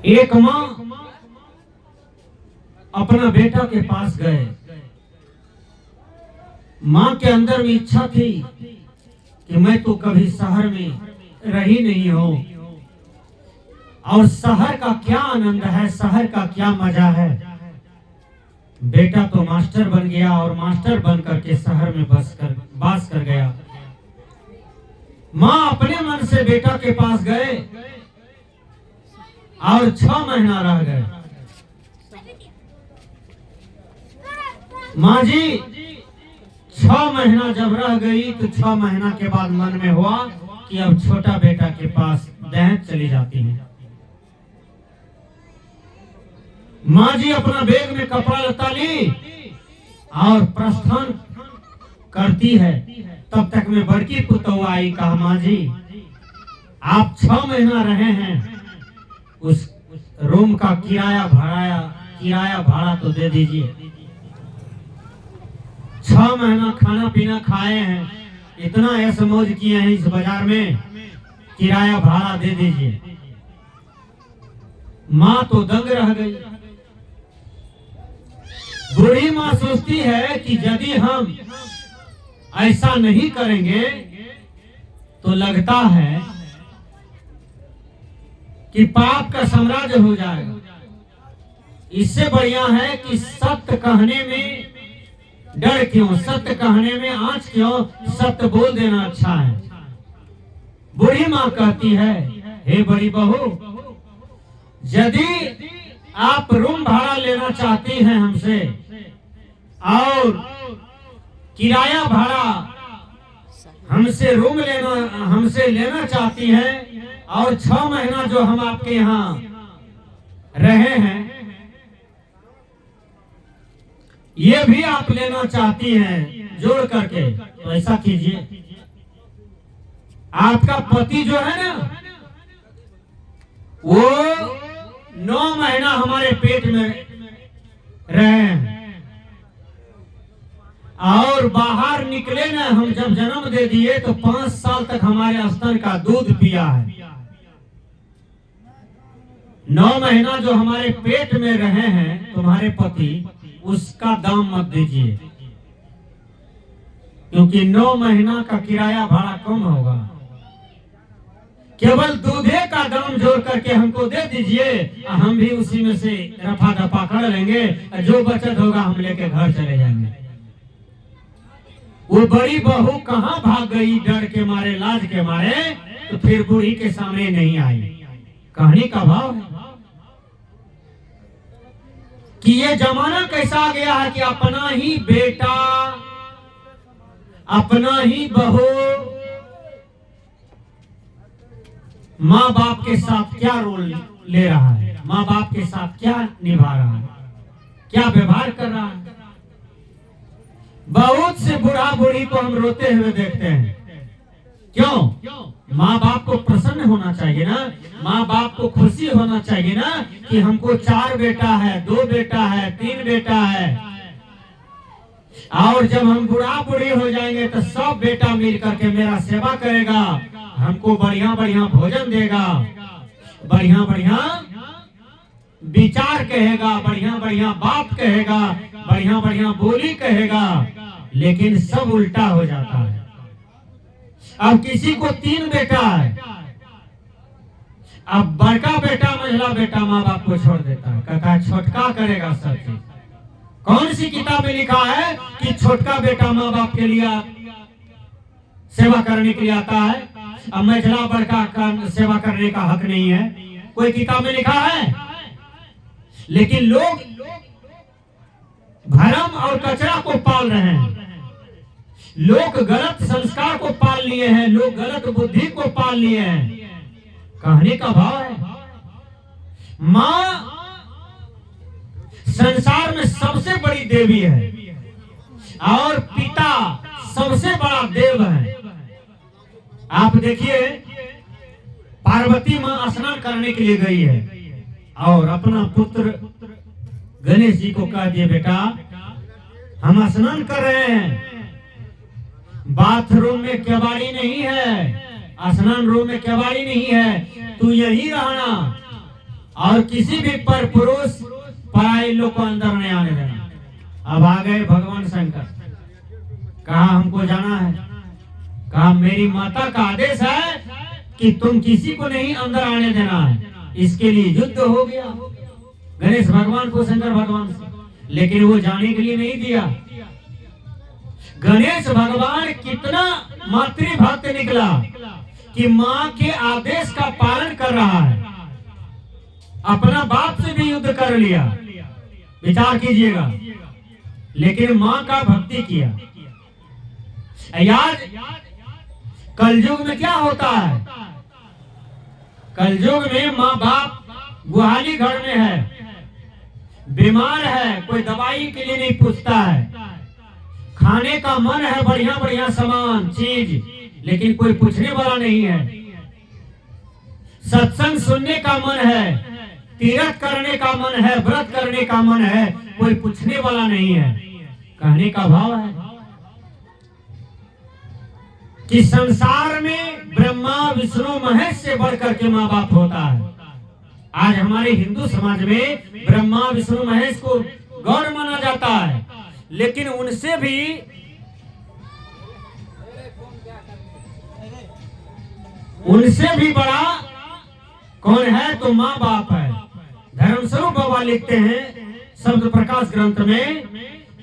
एक माँ अपना बेटा के पास गए। माँ के अंदर में इच्छा थी कि मैं तो कभी शहर में रही नहीं हूं, और शहर का क्या आनंद है, शहर का क्या मजा है। बेटा तो मास्टर बन गया और मास्टर बन करके शहर में बास कर गया। माँ अपने मन से बेटा के पास गए और 6 महीना रह गए। माँ जी 6 महीना जब रह गई तो 6 महीना के बाद मन में हुआ कि अब छोटा बेटा के पास दहेज चली जाती है। माँ जी अपना बैग में कपड़ा लता ली और प्रस्थान करती है। तब तक में बड़की पुतौआ आई, कहा माँ जी आप 6 महीना रहे हैं, उस रूम का किराया भाड़ा तो दे दीजिए। 6 महीना खाना पीना खाए हैं, इतना ऐश मौज किए हैं इस बाजार में, किराया भाड़ा दे दीजिए। माँ तो दंग रह गई। बूढ़ी माँ सोचती है कि यदि हम ऐसा नहीं करेंगे तो लगता है कि पाप का साम्राज्य हो जाएगा। इससे बढ़िया है कि सत्य कहने में डर क्यों, सत्य कहने में आंच क्यों, सत्य बोल देना अच्छा है। बूढ़ी माँ कहती है, हे बड़ी बहू, यदि आप रूम भाड़ा लेना चाहती हैं हमसे और किराया भाड़ा हमसे लेना चाहती हैं, और 6 महीना जो हम आपके यहाँ रहे हैं ये भी आप लेना चाहती हैं जोड़ करके, तो ऐसा कीजिए। आपका पति जो है ना वो 9 महीना हमारे पेट में रहे हैं, और बाहर निकले ना, हम जब जन्म दे दिए तो 5 साल तक हमारे स्तन का दूध पिया है। 9 महीना जो हमारे पेट में रहे हैं तुम्हारे पति, उसका दाम मत दीजिए, क्योंकि 9 महीना का किराया भाड़ा कम होगा। केवल दूधे का दाम जोड़ करके हमको दे दीजिए, हम भी उसी में से रफा दफा कर लेंगे, जो बचत होगा हम लेके घर चले जाएंगे। वो बड़ी बहू कहां भाग गई, डर के मारे, लाज के मारे, तो फिर बूढ़ी के सामने नहीं आई। कहानी का भाव है कि ये जमाना कैसा आ गया है कि अपना ही बेटा, अपना ही बहू माँ बाप के साथ क्या रोल ले रहा है, माँ बाप के साथ क्या निभा रहा है, क्या व्यवहार कर रहा है। बहुत से बूढ़ा बूढ़ी को हम रोते हुए देखते हैं। क्यों? माँ बाप को प्रसन्न होना चाहिए ना, माँ बाप को खुशी होना चाहिए ना कि हमको 4 बेटा है, 2 बेटा है, 3 बेटा है, और जब हम बूढ़ा बूढ़ी हो जाएंगे तो सब बेटा मिल करके मेरा सेवा करेगा, हमको बढ़िया बढ़िया भोजन देगा, बढ़िया बढ़िया विचार कहेगा, बढ़िया बढ़िया बात कहेगा, बढ़िया बढ़िया बोली कहेगा। लेकिन सब उल्टा हो जाता है। अब किसी को 3 बेटा है, अब बड़का बेटा मझला बेटा माँ बाप को छोड़ देता है, कहता है छोटका करेगा सब चीज। कौन सी किताब में लिखा है कि छोटका बेटा माँ बाप के लिए सेवा करने के लिए आता है, अब मझला बड़का का सेवा करने का हक नहीं है? कोई किताब में लिखा है? लेकिन लोग भरम और कचरा को पाल रहे हैं, लोग गलत संस्कार को पाल लिए हैं, लोग गलत बुद्धि को पाल लिए हैं। कहने का भाव है माँ संसार में सबसे बड़ी देवी है और पिता सबसे बड़ा देव है। आप देखिए पार्वती माँ स्नान करने के लिए गई है और अपना पुत्र गणेश जी को कह दिए, बेटा हम स्नान कर रहे हैं, बाथरूम में केवाड़ी नहीं है, स्नान रूम में केवाड़ी नहीं है, तू यही रहना और किसी भी पर पुरुष पराये लोग को अंदर नहीं आने देना। अब आ गए भगवान शंकर, कहा हमको जाना है, कहा मेरी माता का आदेश है कि तुम किसी को नहीं अंदर आने देना है। इसके लिए युद्ध हो गया गणेश भगवान को शंकर भगवान से, लेकिन वो जाने के लिए नहीं दिया। गणेश भगवान कितना मातृभक्त निकला कि माँ के आदेश का पालन कर रहा है, अपना बाप से भी युद्ध कर लिया, विचार कीजिएगा, लेकिन माँ का भक्ति किया। याद कलयुग में क्या होता है, कलयुग में माँ बाप गुहाली घर में है, बीमार है, कोई दवाई के लिए नहीं पूछता है, खाने का मन है बढ़िया बढ़िया सामान चीज, लेकिन कोई पूछने वाला नहीं है, सत्संग सुनने का मन है, तीर्थ करने का मन है, व्रत करने का मन है, कोई पूछने वाला नहीं है। कहने का भाव है कि संसार में ब्रह्मा विष्णु महेश से बढ़कर के माँ बाप होता है। आज हमारे हिंदू समाज में ब्रह्मा विष्णु महेश को गौर माना जाता है, लेकिन उनसे भी बड़ा कौन है तो माँ बाप है। धर्मस्वरूप बाबा लिखते हैं शब्द प्रकाश ग्रंथ में,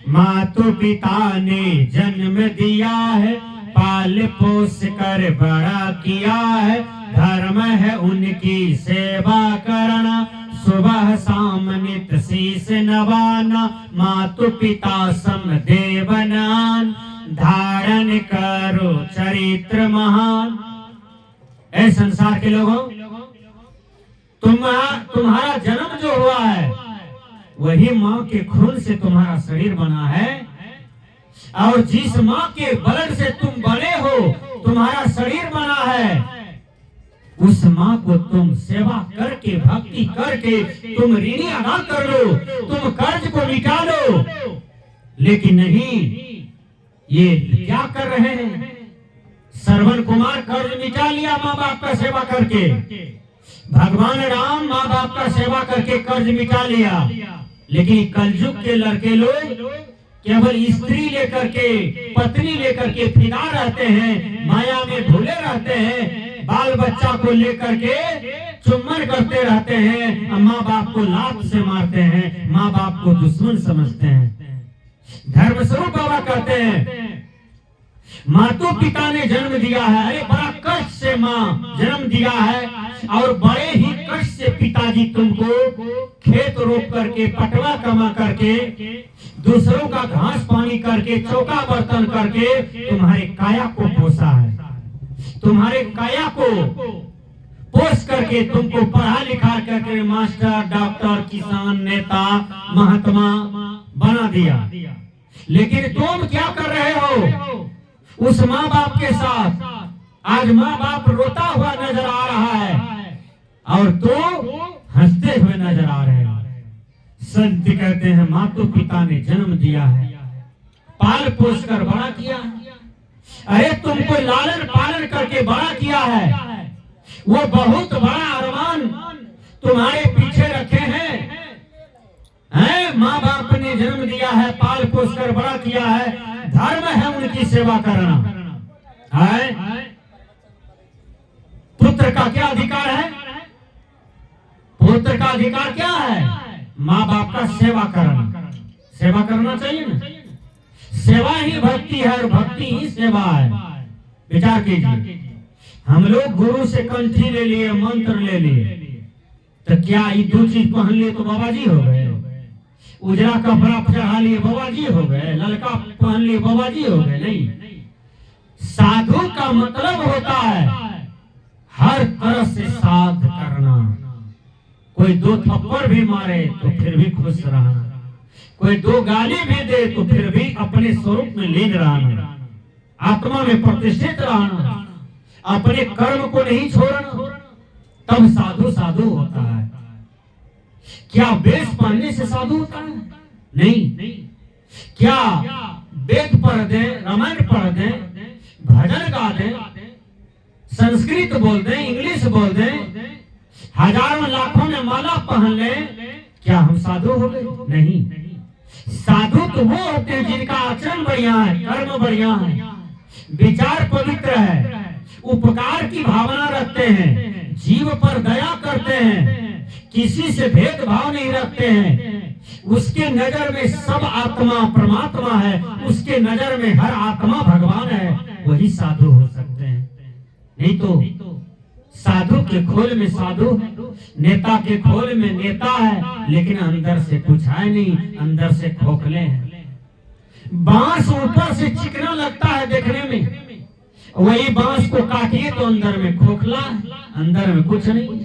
मातु पिता ने जन्म दिया है, पाल पोस कर बड़ा किया है, धर्म है उनकी सेवा करना, सुबह शाम नित शीश नवाना, मातु पिता सम देवनान, धारण करो चरित्र महान। ऐ संसार के लोगों, तुम्हारा जन्म जो हुआ है वही माँ के खून से तुम्हारा शरीर बना है, और जिस माँ के ब्लड से तुम बने हो तुम्हारा शरीर बना है, उस माँ को तुम सेवा करके भक्ति करके तुम ऋणी अदा कर लो, तुम कर्ज को मिटा लो। लेकिन नहीं, ये क्या कर रहे हैं, श्रवण कुमार कर्ज मिटा लिया माँ बाप का सेवा करके, भगवान राम माँ बाप का सेवा करके कर्ज मिटा लिया, लेकिन कलयुग के लड़के लोग केवल स्त्री लेकर के पत्नी लेकर के फिदा रहते हैं, माया में भूले रहते हैं, बाल बच्चा को लेकर के चुम्बन करते रहते हैं, माँ बाप को लात से मारते हैं, माँ बाप को दुश्मन समझते हैं। धर्मस्वरूप बाबा कहते हैं मातु पिता ने जन्म दिया है, अरे बड़ा कष्ट से माँ जन्म दिया है, और बड़े ही कष्ट से पिताजी तुमको खेत रोप करके पटवा कमा करके दूसरों का घास पानी करके चौका बर्तन करके तुम्हारे काया को पोसा है, तुम्हारे काया को पोस करके तुमको पढ़ा लिखा करके मास्टर डॉक्टर किसान नेता महात्मा बना दिया। लेकिन तुम क्या कर रहे हो उस माँ बाप के साथ? आज माँ बाप रोता हुआ नजर आ रहा है और तो हंसते हुए नजर आ रहे हैं। संत कहते हैं मातु पिता ने जन्म दिया है, पाल पोस कर बड़ा किया है, अरे तुमको लालन पालन करके बड़ा किया है, वो बहुत बड़ा अरमान तुम्हारे पीछे रखे हैं। माँ बाप ने जन्म दिया है, पाल पोस कर बड़ा किया है, धर्म है उनकी सेवा करना है। पुत्र का क्या अधिकार है? पुत्र का अधिकार क्या है? माँ बाप का सेवा करना। सेवा करना चाहिए ना, सेवा ही भक्ति है और भक्ति ही सेवा है। विचार कीजिए, हम लोग गुरु से कंठी ले लिए, मंत्र ले लिए, तो क्या ये दो चीज पहन लिए तो बाबा जी हो गए? उजरा कपड़ा चढ़ा लिए बाबा जी हो गए? ललका पहन लिए बाबा जी हो गए? नहीं। साधु का मतलब होता है हर तरह से साध करना। कोई दो थप्पड़ भी मारे तो फिर भी खुश रहना, कोई दो गाली भी दे तो फिर भी अपने स्वरूप में लीन रहना, आत्मा में प्रतिष्ठित रहना, अपने कर्म को नहीं छोड़ना, तब साधु साधु होता है। क्या वेश पहनने से साधु होता है? नहीं। क्या वेद पढ़ दे, रामायण पढ़ दे, भजन गा दे, संस्कृत बोल दे, इंग्लिश बोल दे, हजारों लाखों में माला पहन ले, क्या हम साधु हो गए? नहीं। साधु तो वो होते हैं जिनका आचरण बढ़िया है, कर्म बढ़िया है, विचार पवित्र है, उपकार की भावना रखते हैं, जीव पर दया करते हैं, किसी से भेदभाव नहीं रखते हैं, उसके नजर में सब आत्मा परमात्मा है, उसके नजर में हर आत्मा भगवान है, वही साधु हो सकते हैं। नहीं तो साधु के खोल में साधु है, नेता के खोल में नेता है, लेकिन अंदर से कुछ है नहीं, अंदर से खोखले हैं। बांस ऊपर से चिकना लगता है देखने में, वही बांस को काटिए तो अंदर में खोखला है, अंदर में कुछ नहीं।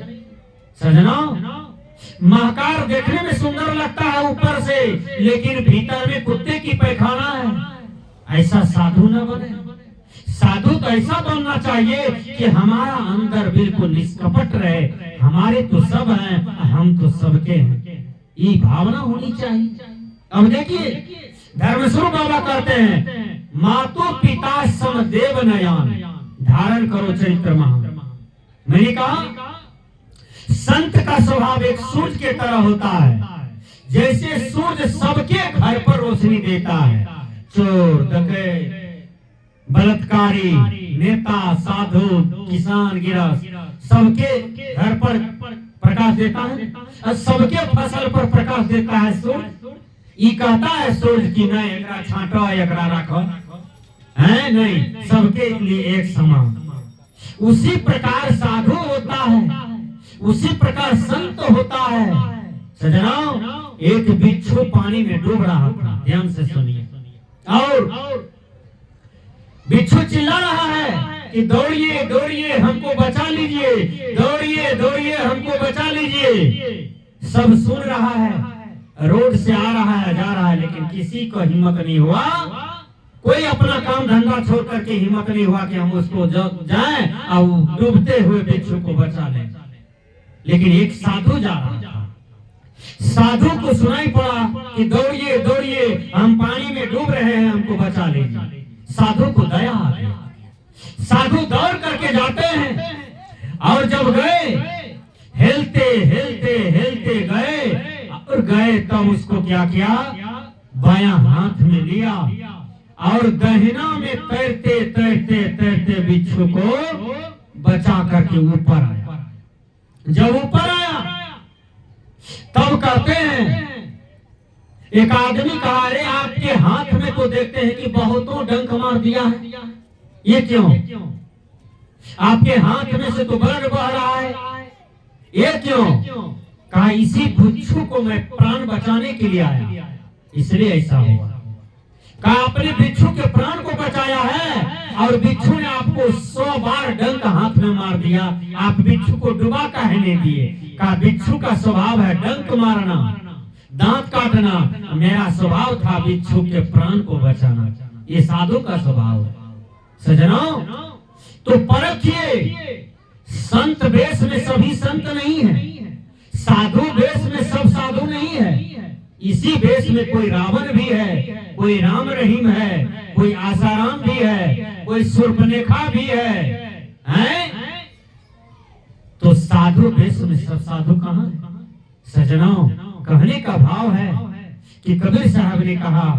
सजना, महाकार देखने में सुंदर लगता है ऊपर से, लेकिन भीतर में कुत्ते की पैखाना है। ऐसा साधु न बने। साधु तो ऐसा बनना चाहिए कि हमारा अंदर बिल्कुल निष्कपट रहे, हमारे तो सब हैं, हम तो सबके हैं, ये भावना होनी चाहिए। अब देखिए धर्मस्वरूप बाबा कहते हैं, मातो पिता सम देव नयन धारण करो चरित्र महान। मैंने कहा संत का स्वभाव एक सूरज के तरह होता है, जैसे सूरज सबके घर पर रोशनी देता है। चोर, डकैत, बलात्कारी, नेता, साधु, किसान, गिरहस्थ, सबके घर पर प्रकाश देता है और सबके फसल पर प्रकाश देता है सूरज। ये कहता है सूरज की नहीं एकरा छांटो एकरा रखो, है नहीं, सबके लिए एक समान। उसी प्रकार साधु होता है, उसी प्रकार संत होता है। सजनाओ, एक बिच्छू पानी में डूब रहा था, ध्यान से सुनिए, और बिच्छू चिल्ला रहा है कि दौड़िए दौड़िए हमको बचा लीजिए, दौड़िए दौड़िए हमको बचा लीजिए। सब सुन रहा है, रोड से आ रहा है, जा रहा है, लेकिन किसी को हिम्मत नहीं हुआ, कोई अपना काम धंधा छोड़ करके हिम्मत नहीं हुआ कि हम उसको जाएं और डूबते हुए बिच्छू को बचा लें। लेकिन एक साधु जा रहा था, साधु को सुनाई पड़ा कि दौड़िए दौड़िए हम पानी में डूब रहे हैं, हमको बचा लीजिए। साधु को दया आ गया, साधु दौड़ करके जाते हैं, और जब गए हिलते हिलते हिलते गए और गए, तब उसको क्या किया, बायां हाथ में लिया और दहिना में तैरते तैरते तैरते बिच्छू को बचा करके ऊपर आया। जब ऊपर आया तब कहते हैं, एक आदमी कहा, अरे आपके हाथ में तो देखते हैं कि बहुतों डंक मार दिया है, ये क्यों? आपके हाथ में से तो ब्लड बह रहा है, ये क्यों? कहा इसी बिच्छू को मैं प्राण बचाने के लिए आया, इसलिए ऐसा हुआ। कहा अपने बिच्छू के प्राण को बचाया है और बिच्छू ने आपको 100 बार डंक हाथ में मार दिया, आप बिच्छू को डुबा काहे नहीं दिए? कहा बिच्छू का स्वभाव है डंक मारना, दांत काटना, मेरा स्वभाव था बिच्छू के प्राण को बचाना, ये साधु का स्वभाव है। सजनों, तो परखिए, संत वेश में सभी संत नहीं है, साधु वेश में सब साधु नहीं है। इसी वेश में कोई रावण भी है, कोई राम रहीम है, कोई आसाराम भी है, कोई शूर्पणखा भी है? तो साधु वेश में सब साधु कहाँ है? सजनों, कहने का भाव है कि कबीर साहब ने कहा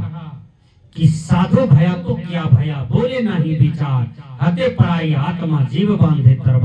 कि साधु भया तो क्या भया, बोले नहीं विचार, हते पराई आत्मा जीव बांधे तरवा।